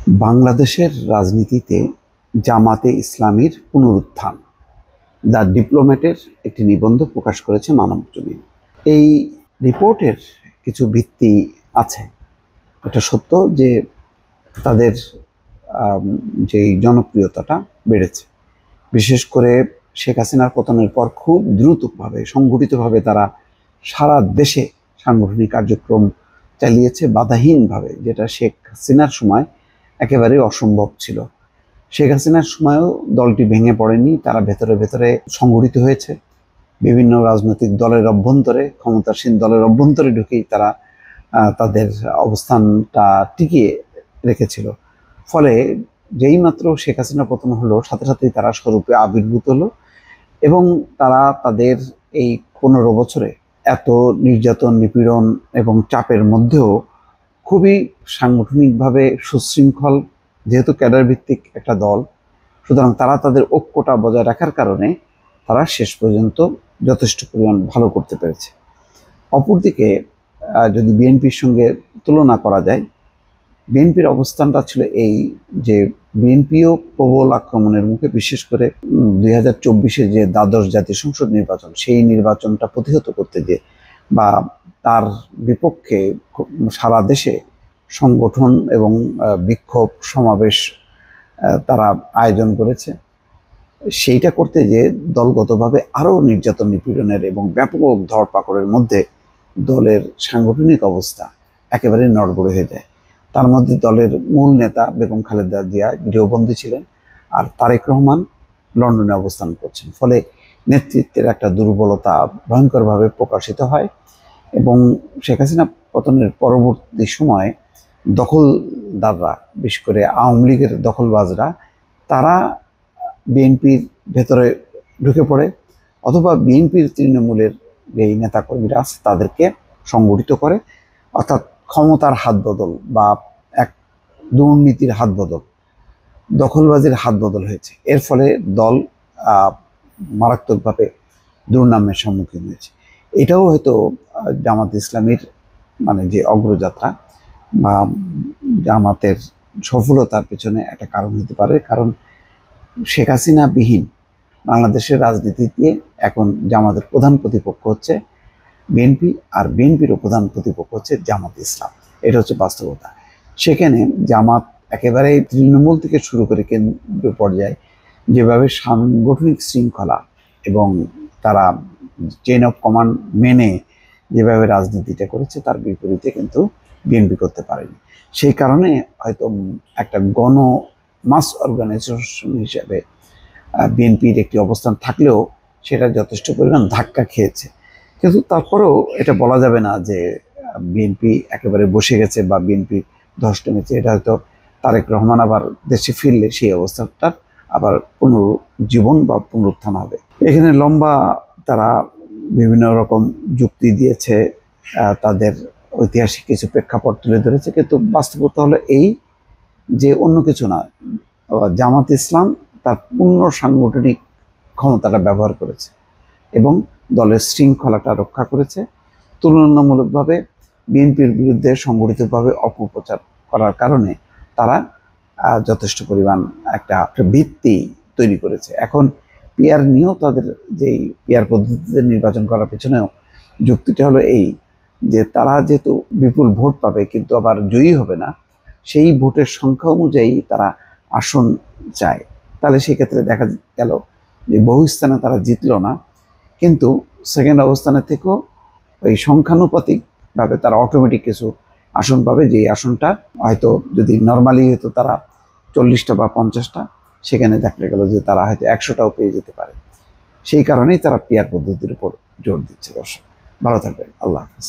বাংলাদেশের রাজনীতিতে জামাতে ইসলামীর পুনরুত্থান দ্য ডিপ্লোম্যাটের একটি নিবন্ধ প্রকাশ করেছে মানবজমিন। এই রিপোর্টের কিছু ভিত্তি আছে। এটা সত্য যে তাদের যেই জনপ্রিয়তাটা বেড়েছে, বিশেষ করে শেখ হাসিনার পতনের পর খুব দ্রুতভাবে সংগঠিতভাবে তারা সারা দেশে সাংগঠনিক কার্যক্রম চালিয়েছে বাধাহীনভাবে, যেটা শেখ হাসিনার সময় একেবারে অসম্ভব ছিল। শেখ হাসিনার সময়ও দলটি ভেঙে পড়েনি, তারা ভেতরে ভেতরে সংগঠিত হয়েছে। বিভিন্ন রাজনৈতিক দলের অভ্যন্তরে, ক্ষমতাসীন দলের অভ্যন্তরে ঢুকেই তারা তাদের অবস্থানটা টিকিয়ে রেখেছিল। ফলে যেই মাত্র শেখ হাসিনা পতন হলো, সাথে সাথেই তারা স্বরূপে আবির্ভূত হলো এবং তারা তাদের এই 15 বছরে এত নির্যাতন, নিপীড়ন এবং চাপের মধ্যেও খুবই সাংগঠনিকভাবে সুশৃঙ্খল, যেহেতু ক্যাডার ভিত্তিক একটা দল, সুতরাং তারা তাদের ঐক্যটা বজায় রাখার কারণে তারা শেষ পর্যন্ত যথেষ্ট পরিমাণ ভালো করতে পেরেছে। অপরদিকে যদি বিএনপির সঙ্গে তুলনা করা যায়, বিএনপির অবস্থানটা ছিল এই যে বিএনপিও প্রবল আক্রমণের মুখে, বিশেষ করে 2024-এ যে দ্বাদশ জাতীয় সংসদ নির্বাচন, সেই নির্বাচনটা প্রতিহত করতে যে বা তার বিপক্ষে সারা দেশে সংগঠন এবং বিক্ষোভ সমাবেশ তারা আয়োজন করেছে। সেইটা করতে যে দলগতভাবে আরও নির্যাতন, নিপীড়নের এবং ব্যাপক ধরপাকড়ের মধ্যে দলের সাংগঠনিক অবস্থা একেবারে নড়বড়ে হয়ে যায়। তার মধ্যে দলের মূল নেতা বেগম খালেদা জিয়া গৃহবন্দী ছিলেন, আর তারেক রহমান লন্ডনে অবস্থান করছেন। ফলে নেতৃত্বের একটা দুর্বলতা ভয়ঙ্করভাবে প্রকাশিত হয় এবং শেখ হাসিনা পতনের পরবর্তী সময়ে দখলদাররা, বিশেষ করে আওয়ামী লীগের দখলবাজরা, তারা বিএনপির ভেতরে ঢুকে পড়ে অথবা বিএনপির তৃণমূলের যেই নেতাকর্মীরা আছে তাদেরকে সংগঠিত করে, অর্থাৎ ক্ষমতার হাত বদল বা এক দুর্নীতির হাত বদল, দখলবাজির হাত বদল হয়েছে। এর ফলে দল মারাত্মকভাবে দুর্নামের সম্মুখীন হয়েছে। এটাও হয়তো জামাত ইসলামীর যে অগ্রযাত্রা বা জামাতের সফলতার পেছনে একটা কারণ হতে পারে। কারণ শেখ হাসিনা বিহীন বাংলাদেশের রাজনীতিতে এখন জামাতের প্রধান প্রতিপক্ষ হচ্ছে বিএনপি, আর বিএনপিরও প্রধান প্রতিপক্ষ হচ্ছে জামাত ইসলাম। এটা হচ্ছে বাস্তবতা। সেখানে জামাত একেবারে তৃণমূল থেকে শুরু করে কেন্দ্রীয় পর্যায়ে যেভাবে সাংগঠনিক শৃঙ্খলা এবং তারা চেইন অফ কমান্ড মেনে যেভাবে রাজনীতিটা করেছে, তার বিপরীতে কিন্তু বিএনপি করতে পারেনি। সেই কারণে হয়তো একটা মাস অর্গানাইজেশন হিসেবে বিএনপির একটি অবস্থান থাকলেও সেটা যথেষ্ট পরিমাণ ধাক্কা খেয়েছে। কিন্তু তারপরেও এটা বলা যাবে না যে বিএনপি একেবারে বসে গেছে বা বিএনপি ধস নেমেছে। এটা হয়তো তারেক রহমান আবার দেশে ফিরলে সেই অবস্থাটার আবার পুনরুজ্জীবন বা পুনরুত্থান হবে। এখানে লম্বা তারা বিভিন্ন রকম যুক্তি দিয়েছে, তাদের ঐতিহাসিক কিছু প্রেক্ষাপট তুলে ধরেছে, কিন্তু বাস্তবতা হলো এই যে অন্য কিছু না, জামাত ইসলাম তার পূর্ণ সাংগঠনিক ক্ষমতাটা ব্যবহার করেছে এবং দলের শৃঙ্খলাটা রক্ষা করেছে। তুলনামূলকভাবে বিএনপির বিরুদ্ধে সংগঠিতভাবে অপপ্রচার করার কারণে তারা যথেষ্ট পরিমাণ একটা ভিত্তি তৈরি করেছে। এখন পিআর নিয়েও তাদের যেই পিআর পদ্ধতিতে নির্বাচন করার পেছনেও যুক্তিটা হলো এই যে তারা যেহেতু বিপুল ভোট পাবে কিন্তু আবার জয়ী হবে না, সেই ভোটের সংখ্যা অনুযায়ী তারা আসন চায়। তাহলে সেক্ষেত্রে দেখা গেল যে বহু স্থানে তারা জিতলো না, কিন্তু সেকেন্ড অবস্থানের থেকেও ওই সংখ্যানুপাতিকভাবে তারা অটোমেটিক কিছু আসন পাবে, যে আসনটা হয়তো যদি নর্মালি হয়তো তারা 40টা বা 50টা, সেখানে দেখা গেল যে তারা হয়তো 100টাও পেয়ে যেতে পারে। সেই কারণেই তারা পিআর পদ্ধতির উপর জোর দিচ্ছে। দর্শক ভালো থাকবেন, আল্লাহ হাফেজ।